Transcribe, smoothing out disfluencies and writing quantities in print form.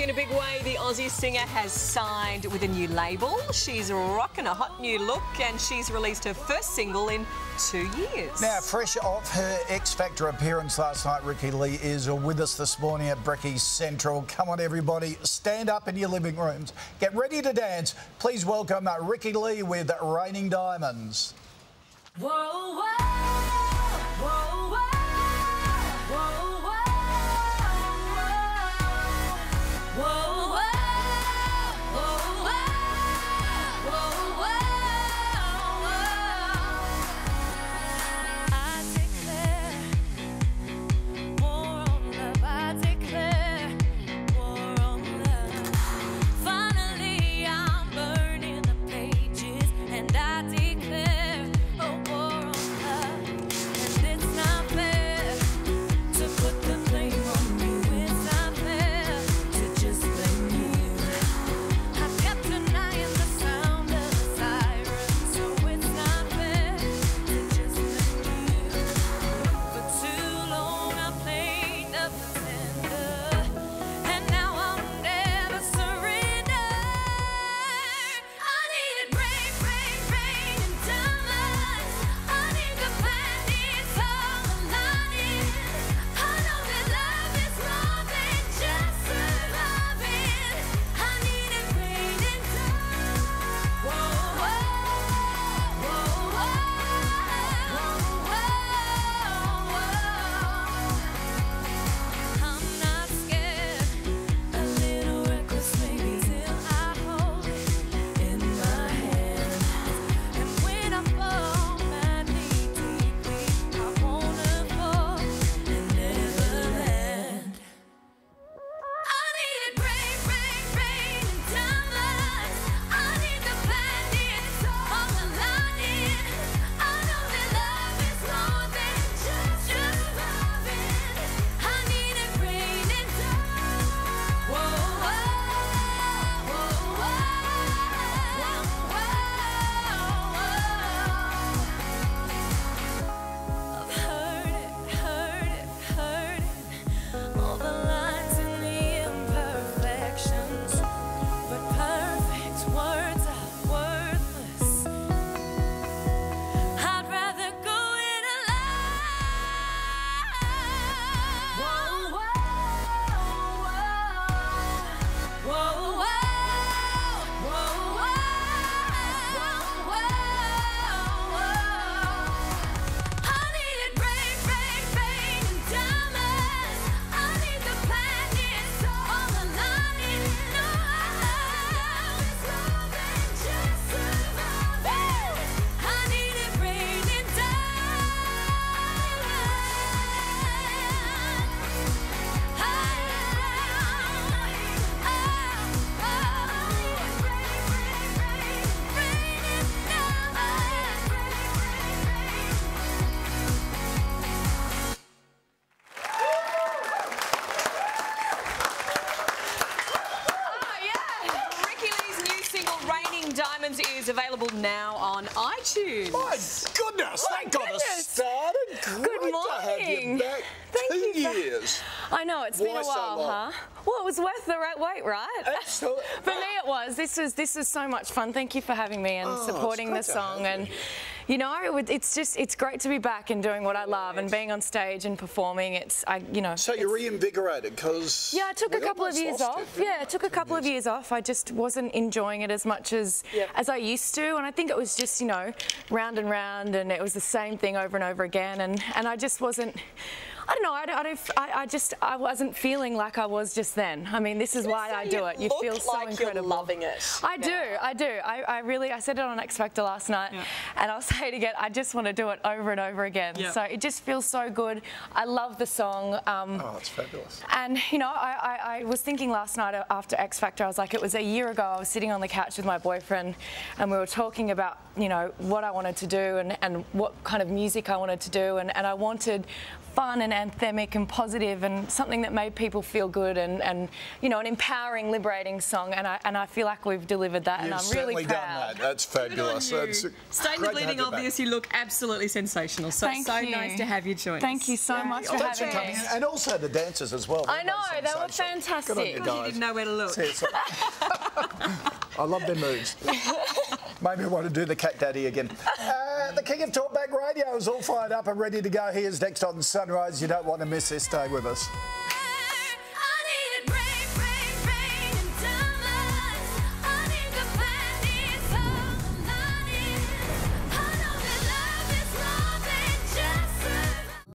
in a big way. The Aussie singer has signed with a new label. She's rocking a hot new look and she's released her first single in 2 years. Now, fresh off her X Factor appearance last night, Ricki-Lee is with us this morning at Brecky Central. Come on, everybody, stand up in your living rooms. Get ready to dance. Please welcome Ricki-Lee with Raining Diamonds. Whoa, whoa, whoa, whoa, whoa, whoa, whoa, whoa, I declare war on love. I declare war on love. Finally, I'm burning the pages, and I declare a war on love. And it's not fair to put the blame on you. It's not fair to just blame you. I kept denying the sound of the siren, so it's not fair to just blame you. For too long I played the pretender, and now I'll never surrender. I needed rain, rain, rain and diamonds. I need the planets all aligning. I know that love is more than just surviving. I needed rain and diamonds. Whoa, whoa, whoa, whoa, whoa. I'm not scared, a little reckless maybe, till I hold it in my hand. And when I fall madly deeply, I wanna fall and never land. I needed rain, rain, rain and diamonds. I need the planets all aligning. I know that love is more than just surviving. I needed rain and diamonds. Whoa, whoa, whoa, whoa, whoa. I've heard it, all the lines and the imperfections, but perfect words are worthless. I'd rather go it alone. Whoa, whoa, whoa, whoa, whoa, I needed rain, rain, rain and diamonds. I need the planets all aligning. No, it's more than just surviving. I needed rain and Ricki-Lee's new single, Raining Diamonds, is available now on iTunes. My goodness, My that got us goodness. started. Good Great to have you morning. back. Thank 2 you for- years. I know, it's been Why a so while, long? huh? Well, it was worth the wait, right? Absolutely. For me, it was. This is so much fun. Thank you for having me and Oh, supporting the it's great to have song. you. And you know, it's great to be back and doing what I love and being on stage and performing. So you're reinvigorated because Yeah, I took a couple of years off. Yeah, I took a couple of years off. I just wasn't enjoying it as much as I used to, and I think it was just, you know, round and round, and it was the same thing over and over again, and I just wasn't. I don't know. I wasn't feeling like I was just then. I mean, this is why I do it. You feel so like incredible. You're loving it. I do. I really. I said it on X Factor last night, and I'll say it again. I just want to do it over and over again. So it just feels so good. I love the song. Oh, it's fabulous. And you know, I was thinking last night after X Factor, I was like, it was a year ago. I was sitting on the couch with my boyfriend, and we were talking about, you know, what I wanted to do and what kind of music I wanted to do, and I wanted fun and and anthemic and positive and something that made people feel good and you know, an empowering, liberating song. And I feel like we've delivered that, and I'm really proud. Done that. That's fabulous. Staying the bleeding obvious, you look absolutely sensational. So Thank you. nice to have you join us. Thank you so much for Thanks for having coming me. in. And also the dancers as well. I know, they were sensational. Good on you fantastic. guys. You didn't know where to look. I love their moves. Maybe I want to do the Cat Daddy again. The King of Talkback Radio is all fired up and ready to go. He is next on Sunrise. You don't want to miss this. Stay with us.